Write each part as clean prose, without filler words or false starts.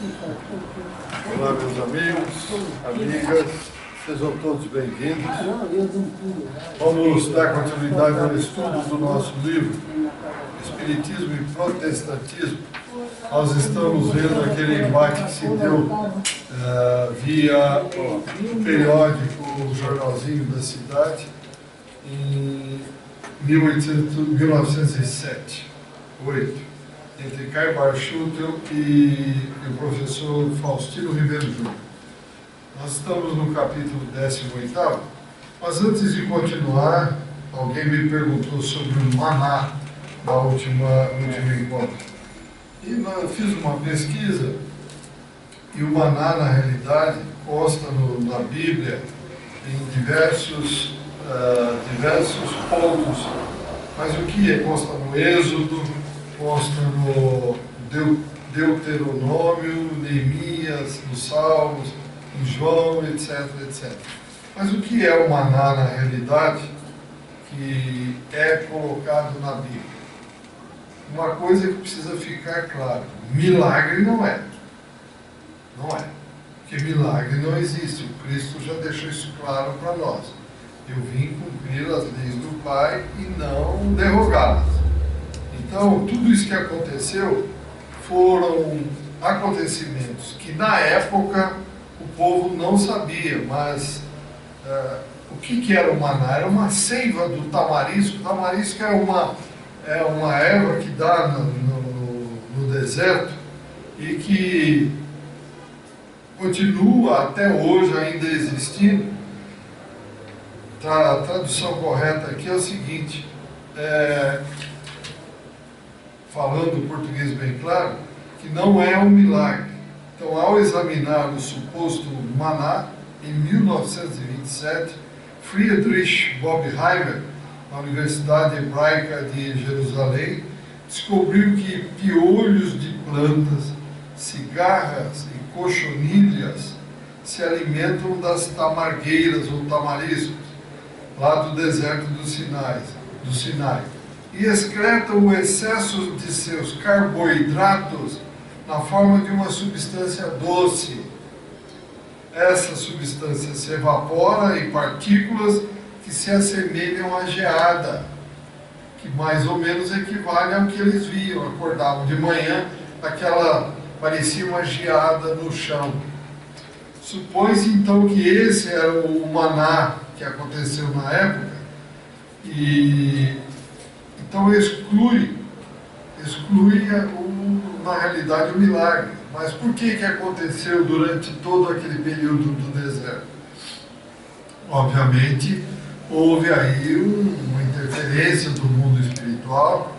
Olá, meus amigos, amigas, sejam todos bem-vindos. Vamos dar continuidade ao estudo do nosso livro, Espiritismo e Protestantismo. Nós estamos vendo aquele embate que se deu via o periódico, o jornalzinho da cidade, em 1907, 8. Entre Caio Barchutel e o professor Faustino Ribeiro Júnior. Nós estamos no capítulo 18º, mas antes de continuar, alguém me perguntou sobre o maná da último encontro. E eu fiz uma pesquisa, e o maná, na realidade, consta na Bíblia em diversos pontos. Mas o que é? Consta no Êxodo, consta no Deuteronômio, Neemias, nos Salmos, em João, etc, etc. Mas o que é o maná na realidade que é colocado na Bíblia? Uma coisa que precisa ficar claro: milagre não é. Não é. Porque milagre não existe. O Cristo já deixou isso claro para nós. Eu vim cumprir as leis do Pai e não derrogá-las. Então, tudo isso que aconteceu foram acontecimentos que na época o povo não sabia, mas o que era o maná? Era uma seiva do tamarisco. O tamarisco é uma erva que dá no deserto e que continua até hoje ainda existindo. A tradução correta aqui é o seguinte, falando o português bem claro, que não é um milagre. Então, ao examinar o suposto maná, em 1927, Friedrich Bobbheimer, na Universidade Hebraica de Jerusalém, descobriu que piolhos de plantas, cigarras e cochonilhas se alimentam das tamargueiras ou tamariscos, lá do deserto do Sinai, e excretam o excesso de seus carboidratos na forma de uma substância doce. Essa substância se evapora em partículas que se assemelham à geada, que mais ou menos equivale ao que eles viam. Acordavam de manhã, parecia uma geada no chão. Supõe-se então que esse era o maná que aconteceu na época, e então exclui na realidade o milagre. Mas por que aconteceu durante todo aquele período do deserto? Obviamente houve aí uma interferência do mundo espiritual.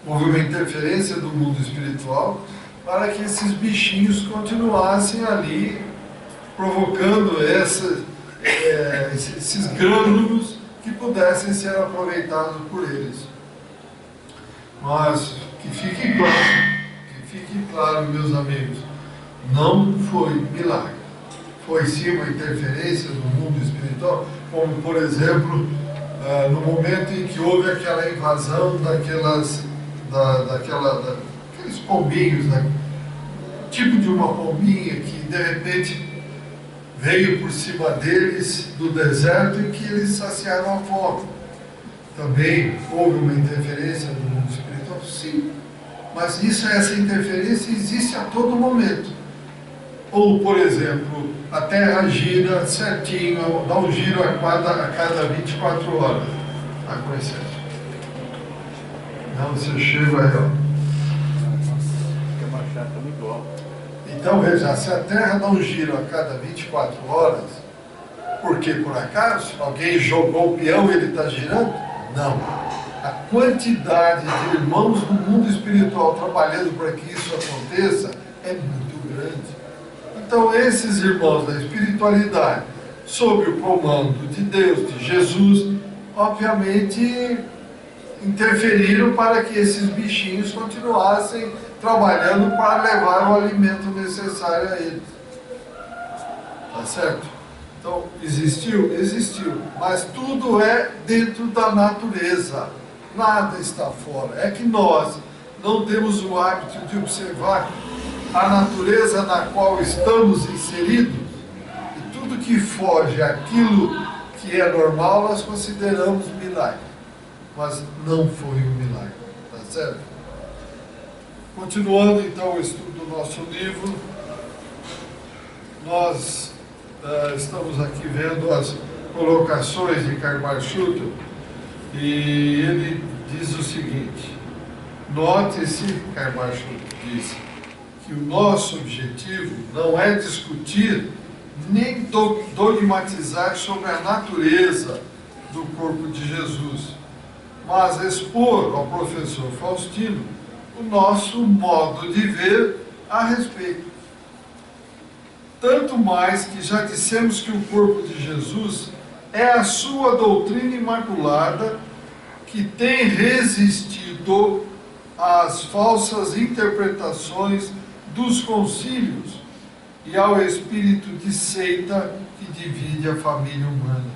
Houve uma interferência do mundo espiritual para que esses bichinhos continuassem ali, provocando esses grânulos que pudessem ser aproveitados por eles. Mas que fique claro, meus amigos, não foi milagre. Foi sim uma interferência do mundo espiritual, como por exemplo, no momento em que houve aquela invasão daqueles pombinhos, né? Tipo de uma pombinha que de repente veio por cima deles do deserto e que eles saciaram a fome. Também houve uma interferência do mundo espiritual? Sim. Mas essa interferência existe a todo momento. Ou, por exemplo, a Terra gira certinho, dá um giro a cada 24 horas. Com licença. Não, você chega aí, ó. Então, veja, se a Terra dá um giro a cada 24 horas, por quê? Por acaso? Alguém jogou o peão e ele está girando? Não. A quantidade de irmãos do mundo espiritual trabalhando para que isso aconteça é muito grande. Então, esses irmãos da espiritualidade, sob o comando de Deus, de Jesus, obviamente interferiram para que esses bichinhos continuassem trabalhando para levar o alimento necessário a eles. Tá certo? Então, existiu? Existiu. Mas tudo é dentro da natureza. Nada está fora. É que nós não temos o hábito de observar a natureza na qual estamos inseridos, e tudo que foge àquilo que é normal nós consideramos milagre. Mas não foi um milagre, tá certo? Continuando então o estudo do nosso livro, nós estamos aqui vendo as colocações de Karl Schutter, e ele diz o seguinte: note-se, Karl Schutter diz, que o nosso objetivo não é discutir nem dogmatizar sobre a natureza do corpo de Jesus, mas expor ao professor Faustino o nosso modo de ver a respeito. Tanto mais que já dissemos que o corpo de Jesus é a sua doutrina imaculada, que tem resistido às falsas interpretações dos concílios e ao espírito de seita que divide a família humana.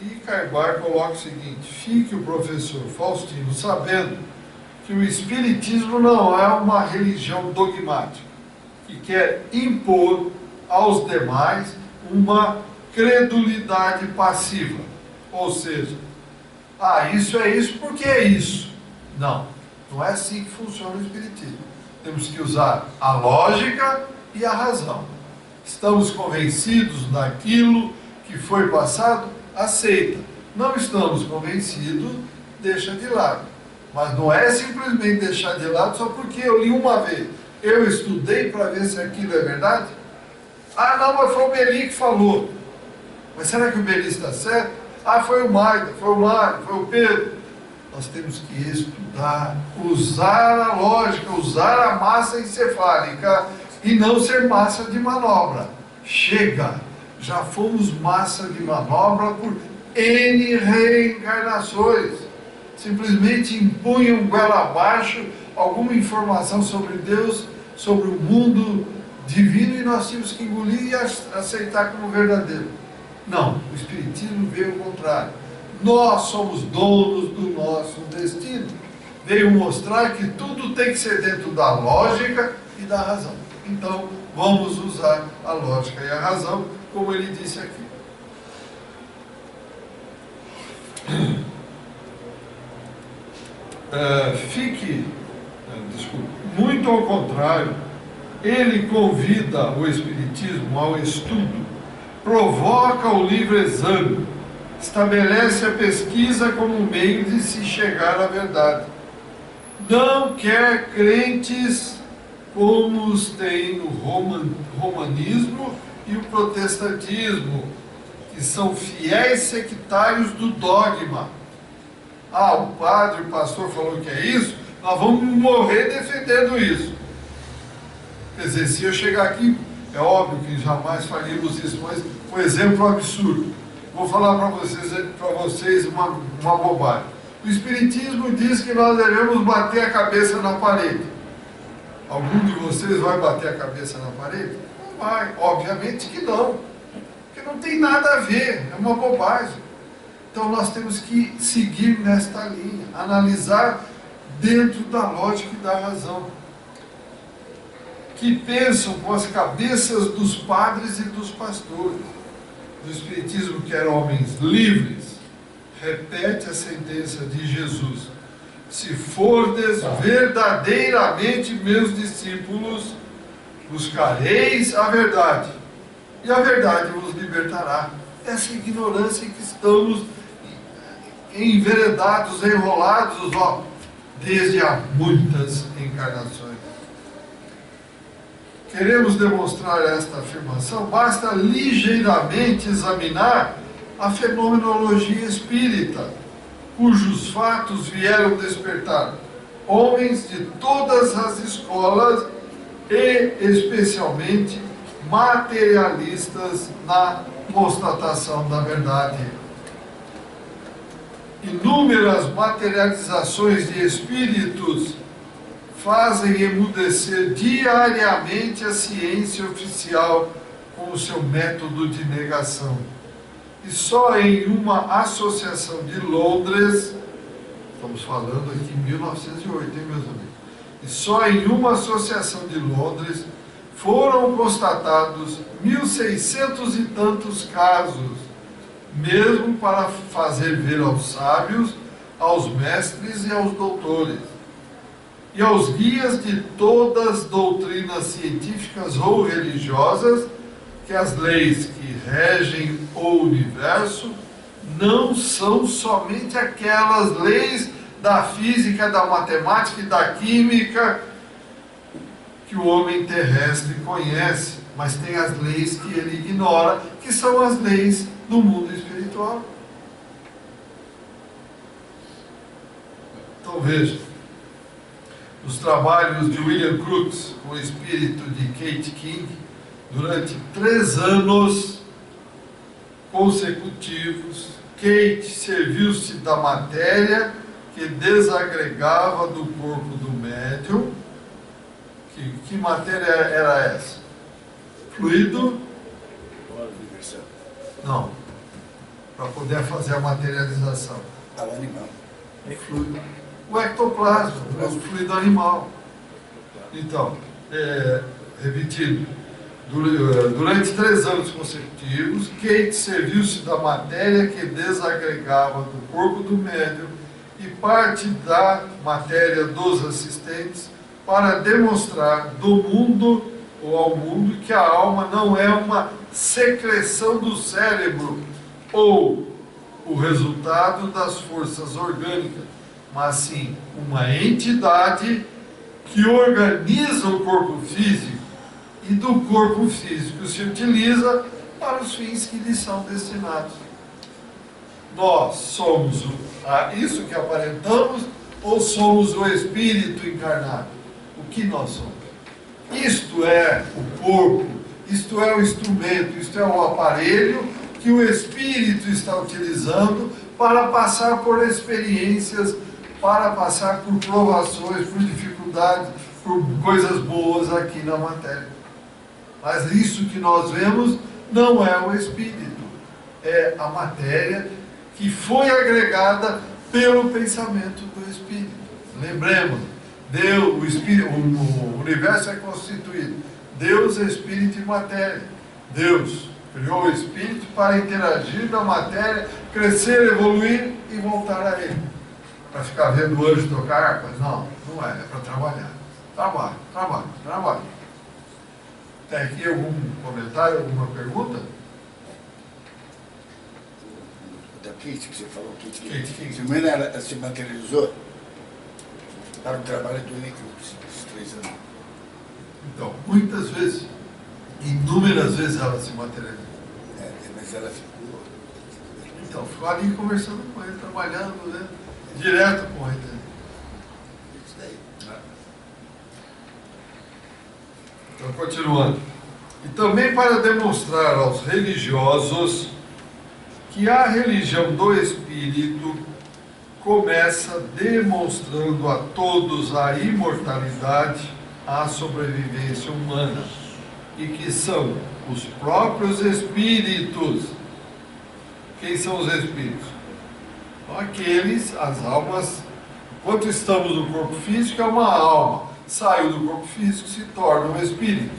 E Karl coloca o seguinte: fique o professor Faustino sabendo que o espiritismo não é uma religião dogmática, que quer impor aos demais uma credulidade passiva. Ou seja, isso é isso porque é isso. Não, não é assim que funciona o espiritismo. Temos que usar a lógica e a razão. Estamos convencidos daquilo que foi passado, aceita. Não estamos convencidos, deixa de lado. Mas não é simplesmente deixar de lado só porque eu li uma vez. Eu estudei para ver se aquilo é verdade. Não, mas foi o Beli que falou. Mas será que o Beli está certo? Foi o Maida, foi o Mário, foi o Pedro. Nós temos que estudar, usar a lógica, usar a massa encefálica e não ser massa de manobra. Chega! Já fomos massa de manobra por N reencarnações. Simplesmente impunham goela abaixo alguma informação sobre Deus, sobre o mundo divino, e nós tínhamos que engolir e aceitar como verdadeiro. Não, o Espiritismo veio ao contrário. Nós somos donos do nosso destino. Veio mostrar que tudo tem que ser dentro da lógica e da razão. Então, vamos usar a lógica e a razão, como ele disse aqui. Muito ao contrário, ele convida o Espiritismo ao estudo, provoca o livre exame, estabelece a pesquisa como meio de se chegar à verdade. Não quer crentes como os tem no romanismo e o protestantismo, que são fiéis sectários do dogma. O padre, o pastor falou que é isso, nós vamos morrer defendendo isso. Quer dizer, se eu chegar aqui, é óbvio que jamais faríamos isso, mas um exemplo absurdo. Vou falar para vocês uma bobagem. O Espiritismo diz que nós devemos bater a cabeça na parede. Algum de vocês vai bater a cabeça na parede? Não vai, obviamente que não. Porque não tem nada a ver, é uma bobagem. Então nós temos que seguir nesta linha, analisar dentro da lógica e da razão. Que pensam com as cabeças dos padres e dos pastores. O Espiritismo quer homens livres. Repete a sentença de Jesus: se fordes verdadeiramente meus discípulos, buscareis a verdade, e a verdade vos libertará. Essa ignorância em que estamos enveredados, enrolados, desde há muitas encarnações. Queremos demonstrar esta afirmação? Basta ligeiramente examinar a fenomenologia espírita, cujos fatos vieram despertar homens de todas as escolas e especialmente materialistas na constatação da verdade. Inúmeras materializações de espíritos fazem emudecer diariamente a ciência oficial com o seu método de negação. E só em uma associação de Londres, Estamos falando aqui em 1908, hein, meus amigos? E só em uma associação de Londres foram constatados 1.600 e tantos casos, mesmo para fazer ver aos sábios, aos mestres e aos doutores, e aos guias de todas as doutrinas científicas ou religiosas, que as leis que regem o universo não são somente aquelas leis da física, da matemática e da química que o homem terrestre conhece, mas tem as leis que ele ignora, que são as leis do mundo espiritual. Então veja, os trabalhos de William Crookes com o espírito de Kate King, durante 3 anos consecutivos, Kate serviu-se da matéria que desagregava do corpo do médium. Que matéria era essa? Fluido? Não. Para poder fazer a materialização. O animal. Fluido. O ectoplasma, o fluido animal. Então, repetindo, durante 3 anos consecutivos, Kate serviu-se da matéria que desagregava do corpo do médium e parte da matéria dos assistentes para demonstrar do mundo ou ao mundo que a alma não é uma secreção do cérebro ou o resultado das forças orgânicas, mas sim uma entidade que organiza o corpo físico e do corpo físico se utiliza para os fins que lhe são destinados. Nós somos isso que aparentamos ou somos o espírito encarnado? O que nós somos? Isto é o corpo, isto é o instrumento, isto é o aparelho que o espírito está utilizando para passar por experiências, para passar por provações, por dificuldades, por coisas boas aqui na matéria. Mas isso que nós vemos não é o espírito, é a matéria que foi agregada pelo pensamento do espírito. Lembremos, Deus, o espírito, o universo é constituído Deus, espírito e matéria. Deus criou o espírito para interagir na matéria, crescer, evoluir e voltar a ele. Para ficar vendo o anjo tocar harpas? Não, não é para trabalhar. Trabalho, trabalho, trabalho. Tem aqui algum comentário, alguma pergunta? Da Kate, que você falou, Kate King. King. Ela se materializou para o trabalho do William Crookes, esses 3 anos. Então, muitas vezes, inúmeras vezes ela se materializou. Mas ela ficou... Então, ficou ali conversando com ele, trabalhando, né? Direto com ele. Isso daí. Então, continuando. E também para demonstrar aos religiosos que a religião do Espírito começa demonstrando a todos a imortalidade, a sobrevivência humana, e que são os próprios espíritos. Quem são os espíritos? Aqueles, as almas, enquanto estamos no corpo físico, é uma alma. Saiu do corpo físico, se torna um espírito.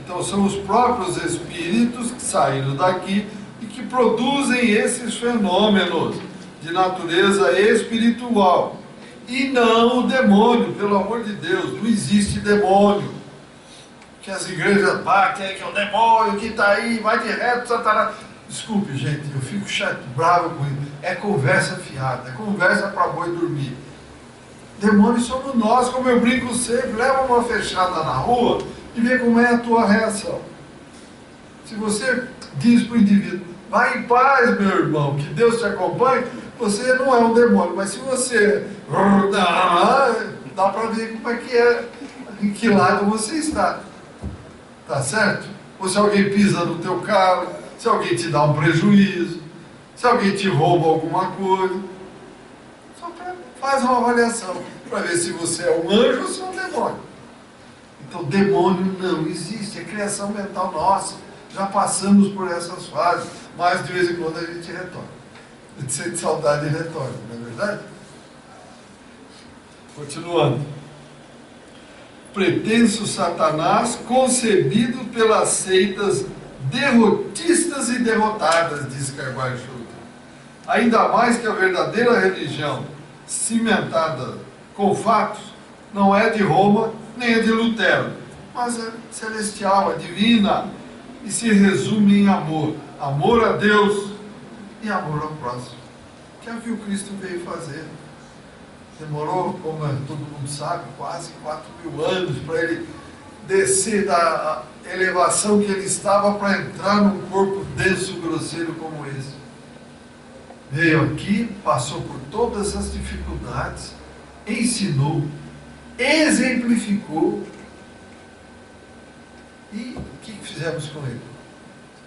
Então são os próprios espíritos que saíram daqui e que produzem esses fenômenos de natureza espiritual. E não o demônio, pelo amor de Deus, não existe demônio. Que as igrejas batem, que é o demônio que está aí, vai de reto, Satanás. Desculpe, gente, eu fico chato, bravo com isso. É conversa fiada, é conversa para boi dormir. Demônios somos nós, como eu brinco sempre. Leva uma fechada na rua e vê como é a tua reação. Se você diz para o indivíduo, vai em paz, meu irmão, que Deus te acompanhe, você não é um demônio. Mas se você dá para ver como é que é, em que lado você está. Tá certo? Ou se alguém pisa no teu carro, se alguém te dá um prejuízo, se alguém te rouba alguma coisa. Só faz uma avaliação para ver se você é um anjo ou se é um demônio. Então, demônio não existe, é criação mental nossa. Já passamos por essas fases, mas de vez em quando a gente retorna. A gente sente saudade e retorna, não é verdade? Continuando. Pretenso Satanás, concebido pelas seitas derrotistas e derrotadas, diz Carvalho Schulte. Ainda mais que a verdadeira religião, cimentada com fatos, não é de Roma nem é de Lutero, mas é celestial, é divina, e se resume em amor. Amor a Deus e amor ao próximo. Que é o que o Cristo veio fazer. Demorou, como todo mundo sabe, quase 4.000 anos para ele descer da elevação que ele estava para entrar num corpo denso, grosseiro como esse. Veio aqui, passou por todas as dificuldades, ensinou, exemplificou. E o que fizemos com ele?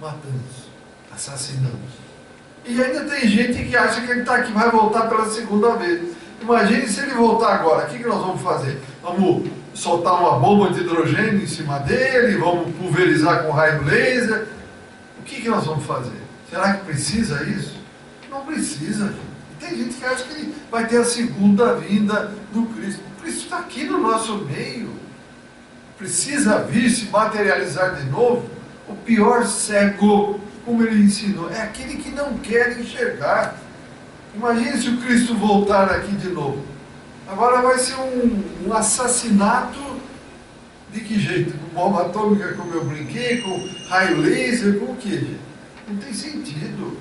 Matamos, assassinamos. E ainda tem gente que acha que ele está aqui, vai voltar pela segunda vez. Imagine se ele voltar agora, o que nós vamos fazer? Vamos soltar uma bomba de hidrogênio em cima dele, vamos pulverizar com raio laser. O que nós vamos fazer? Será que precisa isso? Não precisa, gente. Tem gente que acha que ele vai ter a segunda vinda do Cristo. O Cristo está aqui no nosso meio. Precisa vir se materializar de novo. O pior cego, como ele ensinou, é aquele que não quer enxergar. Imagine se o Cristo voltar aqui de novo. Agora vai ser um assassinato de que jeito? Com bomba atômica, como eu brinquei, com raio laser, com o que, gente? Não tem sentido.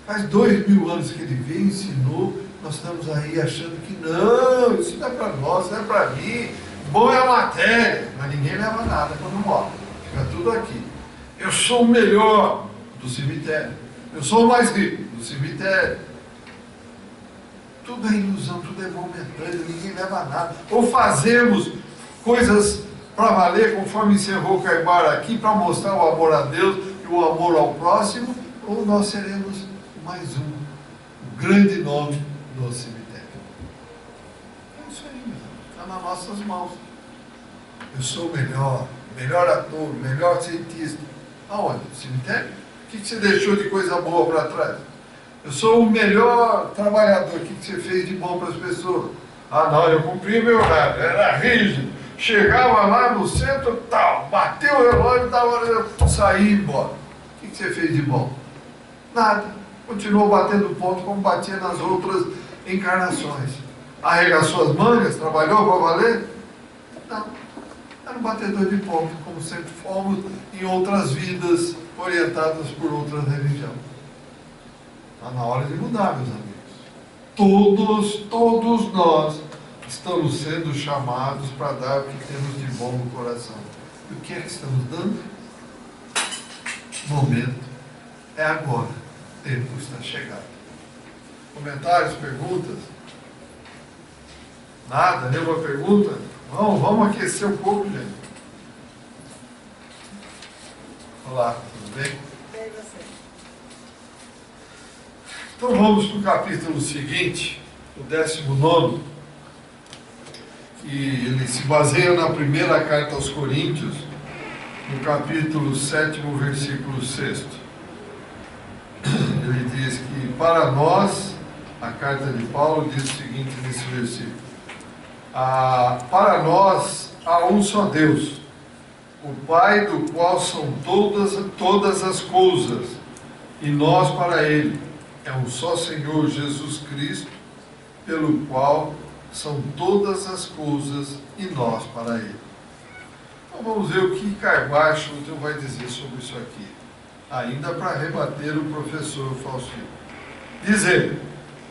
Faz 2.000 anos que ele veio, ensinou, nós estamos aí achando que não, isso não é para nós, não é para mim. Bom é a matéria, mas ninguém leva nada quando morre. Fica tudo aqui. Eu sou o melhor do cemitério. Eu sou o mais rico do cemitério. Tudo é ilusão, tudo é momentâneo, ninguém leva nada. Ou fazemos coisas para valer, conforme encerrou o Caibara aqui, para mostrar o amor a Deus e o amor ao próximo, ou nós seremos mais um grande nome do cemitério. É isso aí, está nas nossas mãos. Eu sou o melhor ator, melhor cientista. Aonde? No cemitério? O que você deixou de coisa boa para trás? Eu sou o melhor trabalhador. O que você fez de bom para as pessoas? Ah, não, eu cumpri meu horário, era rígido. Chegava lá no centro, tal, bateu o relógio, estava sair embora. O que você fez de bom? Nada. Continuou batendo ponto como batia nas outras encarnações. Arregaçou as mangas, trabalhou para valer? Não. Era um batedor de ponto, como sempre fomos em outras vidas orientadas por outras religiões. Está na hora de mudar, meus amigos. Todos nós estamos sendo chamados para dar o que temos de bom no coração. E o que é que estamos dando? Momento é agora. O tempo está chegado. Comentários, perguntas? Nada? Nenhuma pergunta? Vamos aquecer um pouco, gente. Olá, tudo bem? Bem, você. Então vamos para o capítulo seguinte, o 19, que ele se baseia na primeira carta aos Coríntios, no capítulo 7, versículo 6. Ele diz que para nós, a carta de Paulo diz o seguinte nesse versículo: para nós há um só Deus, o Pai do qual são todas as coisas, e nós para Ele. É um só Senhor Jesus Cristo, pelo qual são todas as coisas, e nós para Ele. Então vamos ver o que Carvalho Schulte vai dizer sobre isso aqui, ainda para rebater o professor Faustino. Diz ele: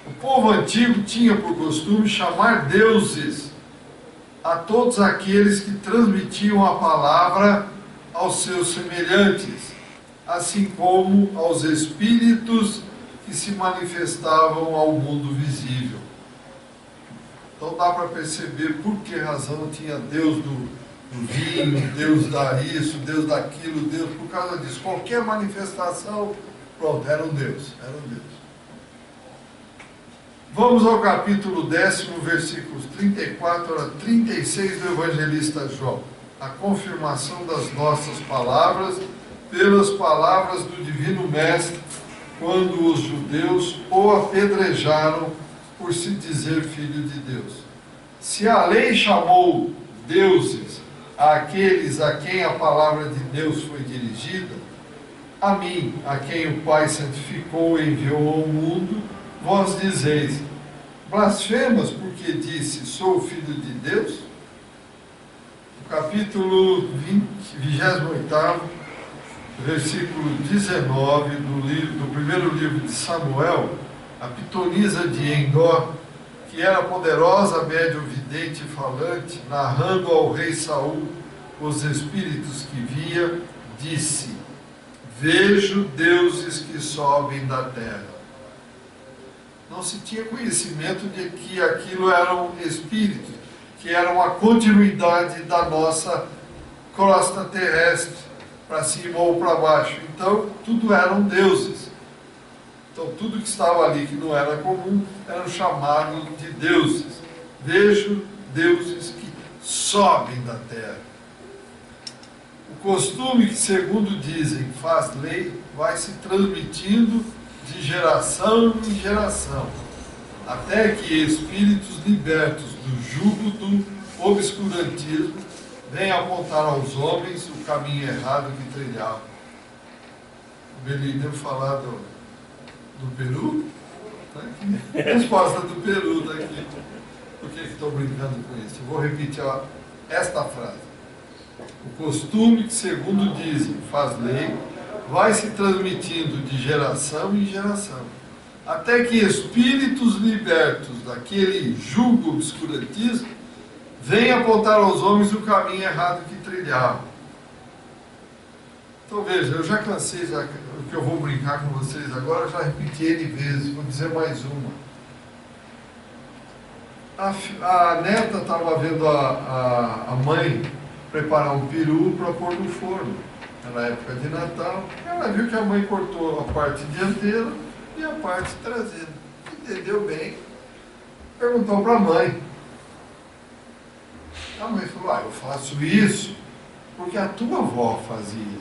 o povo antigo tinha por costume chamar deuses a todos aqueles que transmitiam a palavra aos seus semelhantes, assim como aos espíritos que se manifestavam ao mundo visível. Então dá para perceber por que razão tinha Deus do vinho, Deus da isso, Deus daquilo, Deus por causa disso. Qualquer manifestação, pronto, era um Deus, era um Deus. Vamos ao capítulo 10, versículos 34 a 36 do evangelista João. A confirmação das nossas palavras pelas palavras do Divino Mestre, quando os judeus o apedrejaram por se dizer filho de Deus? Se a lei chamou deuses àqueles a quem a palavra de Deus foi dirigida, a mim, a quem o Pai santificou e enviou ao mundo, vós dizeis: blasfemas, porque disse, sou filho de Deus? No capítulo 28, versículo 19 do primeiro livro de Samuel, a pitonisa de Endor, que era poderosa médium vidente e falante, narrando ao rei Saul os espíritos que via, disse: vejo deuses que sobem da terra. Não se tinha conhecimento de que aquilo eram espíritos, que eram a continuidade da nossa crosta terrestre, para cima ou para baixo. Então, tudo eram deuses. Então, tudo que estava ali que não era comum, eram chamados de deuses. Vejo deuses que sobem da terra. O costume que, segundo dizem, faz lei, vai se transmitindo de geração em geração, até que espíritos libertos do jugo do obscurantismo venham apontar aos homens o caminho errado que trilhavam. O Beli deu falar do Peru? Está aqui. Resposta do Peru está aqui. Por que estou brincando com isso? Eu vou repetir esta frase. O costume que, segundo dizem, faz lei, vai se transmitindo de geração em geração, até que espíritos libertos daquele jugo obscurantismo venham apontar aos homens o caminho errado que trilhavam. Então veja, eu já cansei, o que eu vou brincar com vocês agora, eu já repeti N vezes, vou dizer mais uma. A neta estava vendo a mãe preparar um peru para pôr no forno. Na época de Natal, ela viu que a mãe cortou a parte dianteira e a parte traseira. Entendeu bem? Perguntou para a mãe. A mãe falou: eu faço isso porque a tua avó fazia.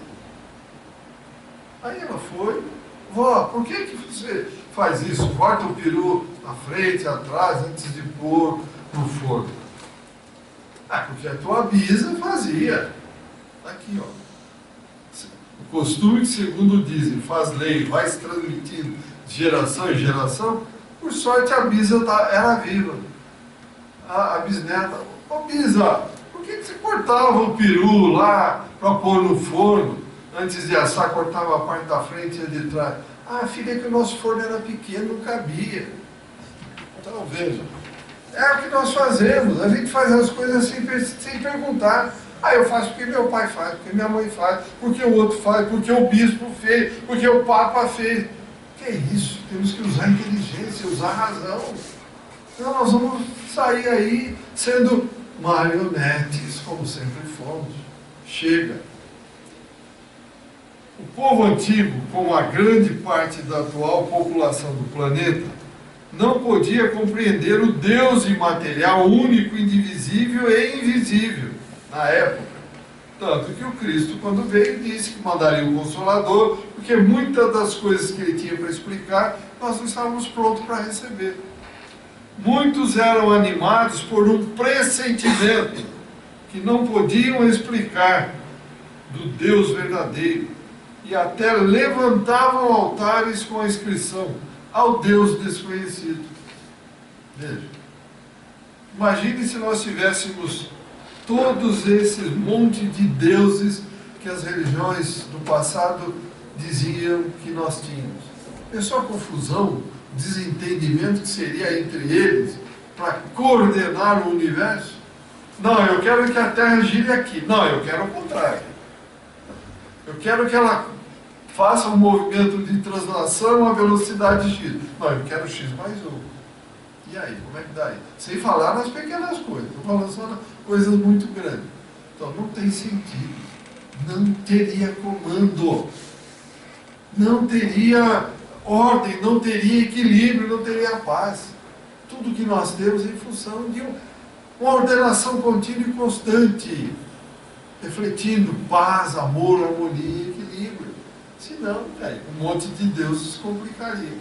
Aí ela foi: vó, por que você faz isso? Corta o peru à frente, atrás, antes de pôr no forno. Porque a tua bisa fazia. Aqui, ó. O costume que, segundo dizem, faz lei, vai se transmitindo de geração em geração. Por sorte, a bisa era viva. A bisneta: ô bisa, por que você cortava o peru lá para pôr no forno? Antes de assar, cortava a parte da frente e a de trás. Filha, é que o nosso forno era pequeno, não cabia. Então, veja, é o que nós fazemos. A gente faz as coisas sem perguntar. Eu faço porque meu pai faz, porque minha mãe faz, porque o outro faz, porque o bispo fez, porque o papa fez. Que é isso? Temos que usar a inteligência, usar a razão. Senão nós vamos sair aí sendo marionetes, como sempre fomos. Chega. O povo antigo, como a grande parte da atual população do planeta, não podia compreender o Deus imaterial, único, indivisível e invisível na época. Tanto que o Cristo, quando veio, disse que mandaria um Consolador, porque muitas das coisas que ele tinha para explicar, nós não estávamos prontos para receber. Muitos eram animados por um pressentimento que não podiam explicar do Deus verdadeiro, e até levantavam altares com a inscrição: ao Deus desconhecido. Veja, imagine se nós tivéssemos todos esses monte de deuses que as religiões do passado diziam que nós tínhamos. Pensou a confusão, desentendimento que seria entre eles para coordenar o universo? Não, eu quero que a Terra gire aqui. Não, eu quero o contrário. Eu quero que ela faça um movimento de translação a velocidade X. Não, eu quero X mais 1. E aí, como é que dá aí? Sem falar nas pequenas coisas. Estou falando só nas coisas muito grandes. Então, não tem sentido. Não teria comando. Não teria ordem, não teria equilíbrio, não teria paz. Tudo que nós temos é em função de uma ordenação contínua e constante, refletindo paz, amor, harmonia e equilíbrio. Senão, um monte de deuses complicaria.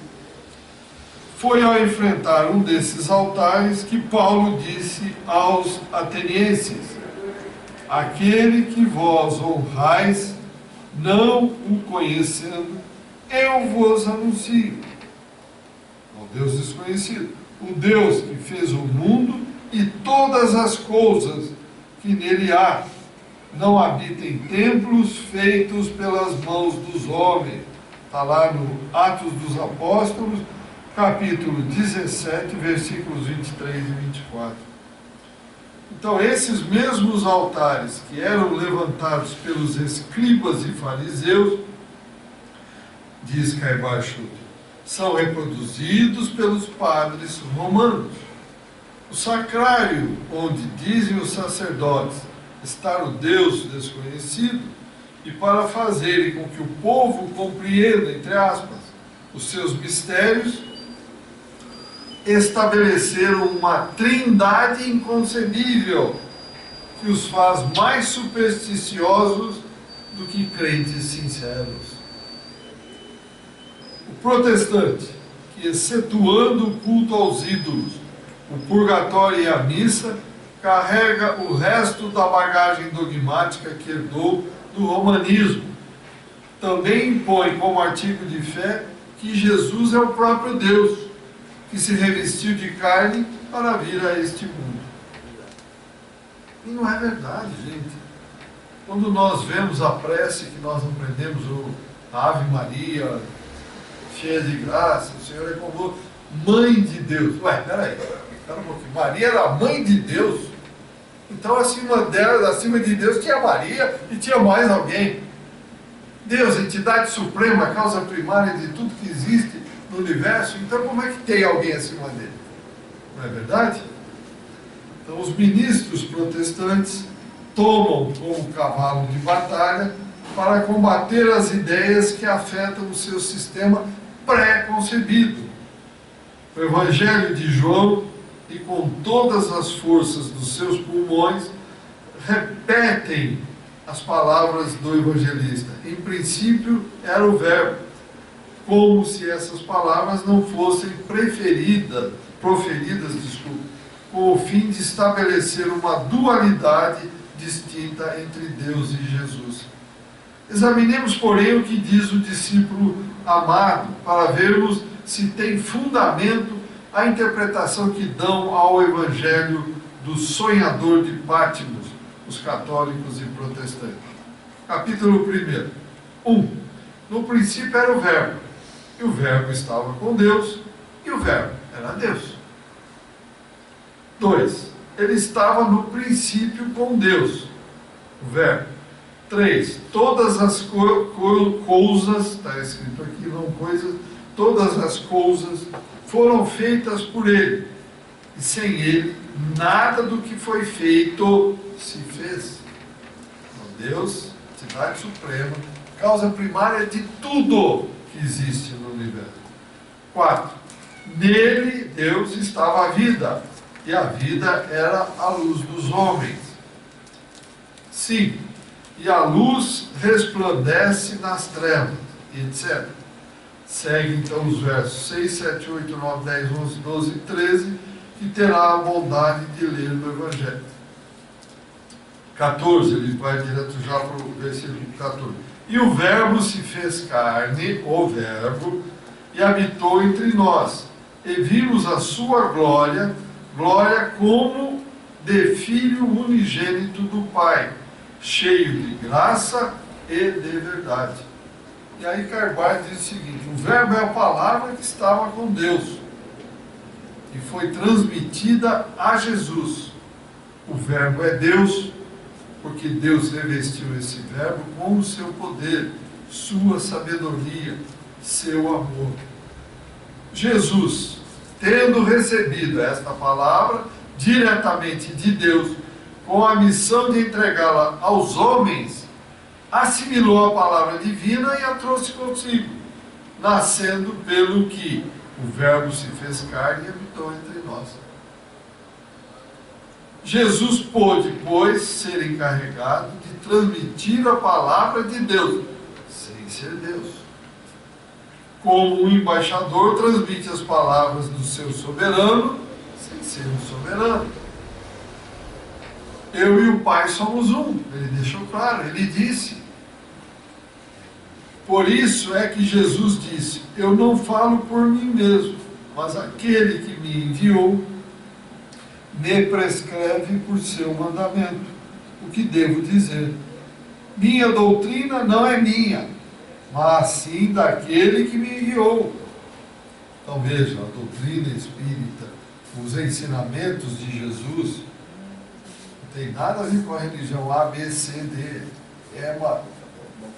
foi ao enfrentar um desses altares que Paulo disse aos atenienses: aquele que vós honrais, não o conhecendo, eu vos anuncio. O Deus desconhecido, o Deus que fez o mundo e todas as coisas que nele há, não habita em templos feitos pelas mãos dos homens. Está lá no Atos dos Apóstolos, capítulo 17, versículos 23 e 24. Então, esses mesmos altares que eram levantados pelos escribas e fariseus, diz Caibá Schutt, são reproduzidos pelos padres romanos. O sacrário, onde dizem os sacerdotes estar o Deus desconhecido, e para fazerem com que o povo compreenda, entre aspas, os seus mistérios, estabeleceram uma trindade inconcebível que os faz mais supersticiosos do que crentes sinceros. O protestante, que excetuando o culto aos ídolos, o purgatório e a missa, carrega o resto da bagagem dogmática que herdou do romanismo, também impõe como artigo de fé que Jesus é o próprio Deus, que se revestiu de carne para vir a este mundo. E não é verdade, gente. Quando nós vemos a prece que nós aprendemos, a Ave Maria, cheia de graça, o Senhor é convosco, Mãe de Deus. Ué, peraí, espera um pouquinho. Maria era a Mãe de Deus? Então, acima dela, acima de Deus, tinha Maria e tinha mais alguém. Deus, entidade suprema, causa primária de tudo que existe no universo. Então, como é que tem alguém acima dele? Não é verdade? Então, os ministros protestantes tomam como cavalo de batalha para combater as ideias que afetam o seu sistema pré-concebido. O Evangelho de João, e com todas as forças dos seus pulmões, repetem as palavras do evangelista. Em princípio era o Verbo, como se essas palavras não fossem proferidas, com o fim de estabelecer uma dualidade distinta entre Deus e Jesus. Examinemos, porém, o que diz o discípulo amado, para vermos se tem fundamento a interpretação que dão ao Evangelho do sonhador de Pátimos, os católicos e protestantes. Capítulo 1. No princípio era o Verbo, e o Verbo estava com Deus, e o Verbo era Deus. 2. Ele estava no princípio com Deus, o Verbo. 3. Todas as coisas, está escrito aqui, não coisas, todas as coisas foram feitas por ele, e sem ele, nada do que foi feito se fez. Então, Deus, entidade suprema, causa primária de tudo que existe no universo. 4. Nele, Deus, estava a vida, e a vida era a luz dos homens. 5. E a luz resplandece nas trevas, etc. Segue então os versos 6, 7, 8, 9, 10, 11, 12 e 13, que terá a bondade de ler no Evangelho. 14, ele vai direto já para o versículo 14. E o Verbo se fez carne, o Verbo, e habitou entre nós, e vimos a sua glória, glória como de Filho unigênito do Pai, cheio de graça e de verdade. E aí Carvalho diz o seguinte: o Verbo é a palavra que estava com Deus e foi transmitida a Jesus. O Verbo é Deus, porque Deus revestiu esse Verbo com o seu poder, sua sabedoria, seu amor. Jesus, tendo recebido esta palavra diretamente de Deus, com a missão de entregá-la aos homens, assimilou a palavra divina e a trouxe consigo, nascendo pelo que o Verbo se fez carne e habitou entre nós. Jesus pôde, pois, ser encarregado de transmitir a palavra de Deus, sem ser Deus. como um embaixador transmite as palavras do seu soberano, sem ser um soberano. Eu e o Pai somos um, ele deixou claro, ele disse. Por isso é que Jesus disse, eu não falo por mim mesmo, mas aquele que me enviou me prescreve por seu mandamento o que devo dizer. Minha doutrina não é minha, mas sim daquele que me enviou. Então veja, a doutrina espírita, os ensinamentos de Jesus, não tem nada a ver com a religião A, B, C, D.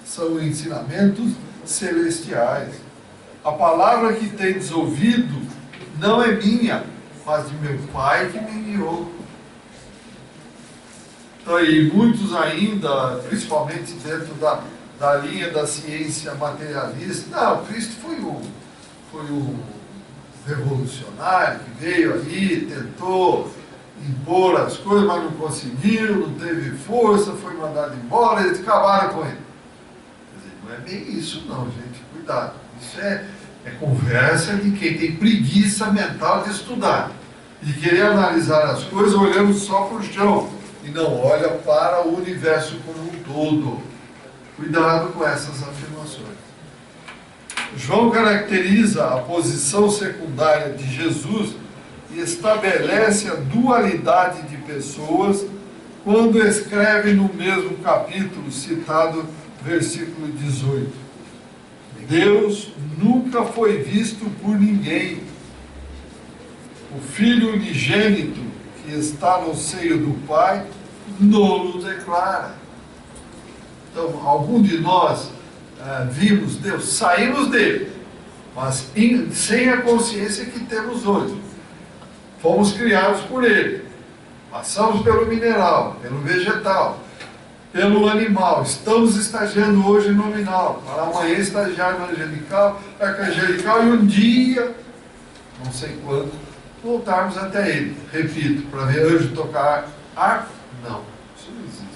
São ensinamentos celestiais. A palavra que tendes ouvido não é minha, mas de meu Pai que me enviou. Então, e muitos ainda, principalmente dentro da linha da ciência materialista, não, Cristo foi um revolucionário que veio aí, tentou impor as coisas, mas não conseguiu, não teve força, foi mandado embora, eles acabaram com ele. Quer dizer, não é bem isso não, gente, cuidado. Isso é conversa de quem tem preguiça mental de estudar, de querer analisar as coisas olhando só para o chão, e não olha para o universo como um todo. Cuidado com essas afirmações. João caracteriza a posição secundária de Jesus e estabelece a dualidade de pessoas quando escreve no mesmo capítulo, citado versículo 18. Deus nunca foi visto por ninguém. O Filho unigênito que está no seio do Pai não declara. Então, algum de nós vimos Deus, saímos dele, mas sem a consciência que temos hoje. Fomos criados por ele, passamos pelo mineral, pelo vegetal, pelo animal, estamos estagiando hoje no nominal, para amanhã estagiar no angelical, arcangelical, e um dia, não sei quando, voltarmos até ele. Repito, para ver anjo tocar arco? Não, isso não existe.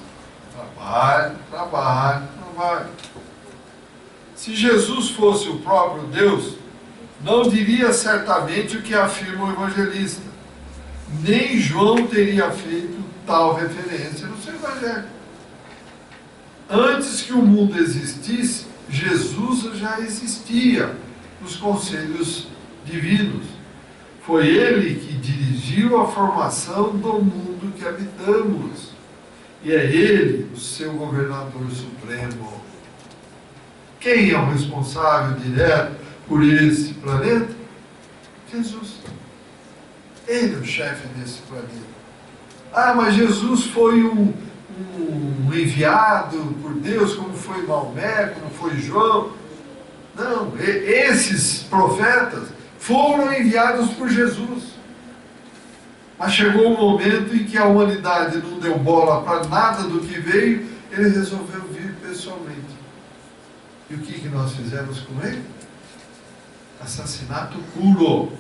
Trabalho. Se Jesus fosse o próprio Deus, não diria certamente o que afirma o evangelista. Nem João teria feito tal referência no seu evangelho. Antes que o mundo existisse, Jesus já existia nos conselhos divinos. Foi ele que dirigiu a formação do mundo que habitamos. E é ele o seu governador supremo. Quem é o responsável direto por esse planeta? Jesus. Ele é o chefe desse planeta. Ah, mas Jesus foi um enviado por Deus, como foi Maomé, como foi João. Não, esses profetas foram enviados por Jesus. Mas chegou um momento em que a humanidade não deu bola para nada do que veio, ele resolveu vir pessoalmente. E o que nós fizemos com ele? Assassinato puro.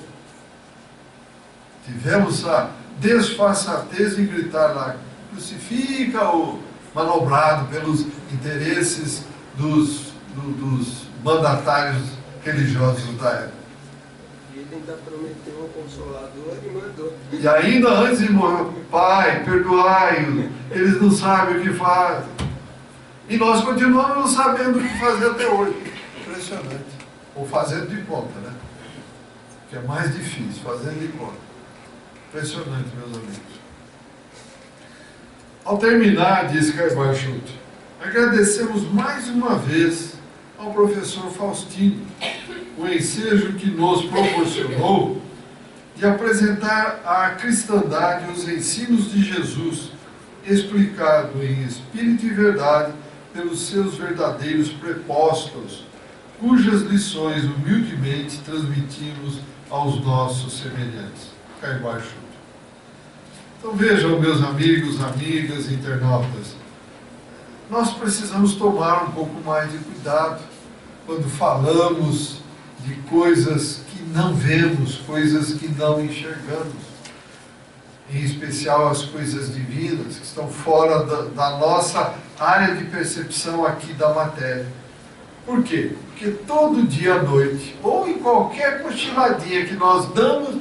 Tivemos a desfaçatez de gritar lá, crucifica-o, manobrado pelos interesses dos mandatários religiosos da época. Ele ainda prometeu um consolador e mandou. E ainda antes de morrer, Pai, perdoai-os, eles não sabem o que fazem. E nós continuamos não sabendo o que fazer até hoje. Impressionante. Ou fazendo de conta, né? Que é mais difícil, fazendo de conta. Impressionante, meus amigos. Ao terminar, diz Carvalho Schutt, agradecemos mais uma vez ao professor Faustino o ensejo que nos proporcionou de apresentar à cristandade os ensinos de Jesus, explicado em espírito e verdade pelos seus verdadeiros prepósitos, cujas lições humildemente transmitimos aos nossos semelhantes. Carvalho Schutt. Então vejam, meus amigos, amigas, internautas, nós precisamos tomar um pouco mais de cuidado quando falamos de coisas que não vemos, coisas que não enxergamos, em especial as coisas divinas, que estão fora da nossa área de percepção aqui da matéria. Por quê? Porque todo dia à noite, ou em qualquer cochiladinha que nós damos,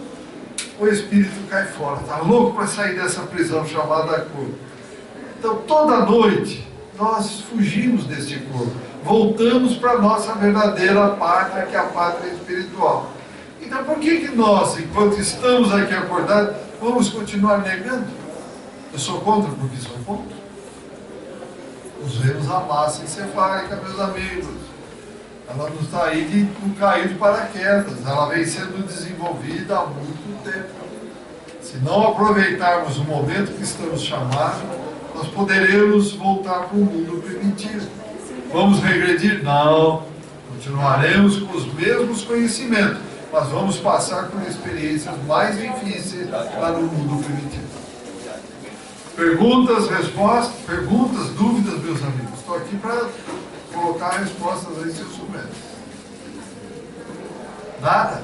o espírito cai fora. Está louco para sair dessa prisão chamada corpo. Então, toda noite, nós fugimos desse corpo. Voltamos para a nossa verdadeira pátria, que é a pátria espiritual. Então, por que nós, enquanto estamos aqui acordados, vamos continuar negando? Eu sou contra porque sou contra. Usemos a massa encefálica, meus amigos. Ela não está aí não caiu de paraquedas. Ela vem sendo desenvolvida há muito tempo. Se não aproveitarmos o momento que estamos chamados, nós poderemos voltar para o mundo primitivo. Vamos regredir? Não. Continuaremos com os mesmos conhecimentos, mas vamos passar por experiências mais difíceis lá no mundo primitivo. Perguntas, respostas, perguntas, dúvidas, meus amigos. Estou aqui para colocar respostas aí se eu souber. Nada?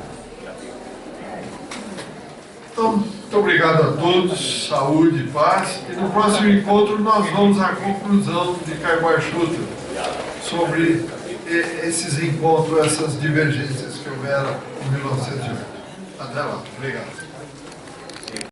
Então, muito obrigado a todos, saúde e paz. E no próximo encontro nós vamos à conclusão de Caiguachuta sobre esses encontros, essas divergências que houveram em 1908. Até lá. Obrigado.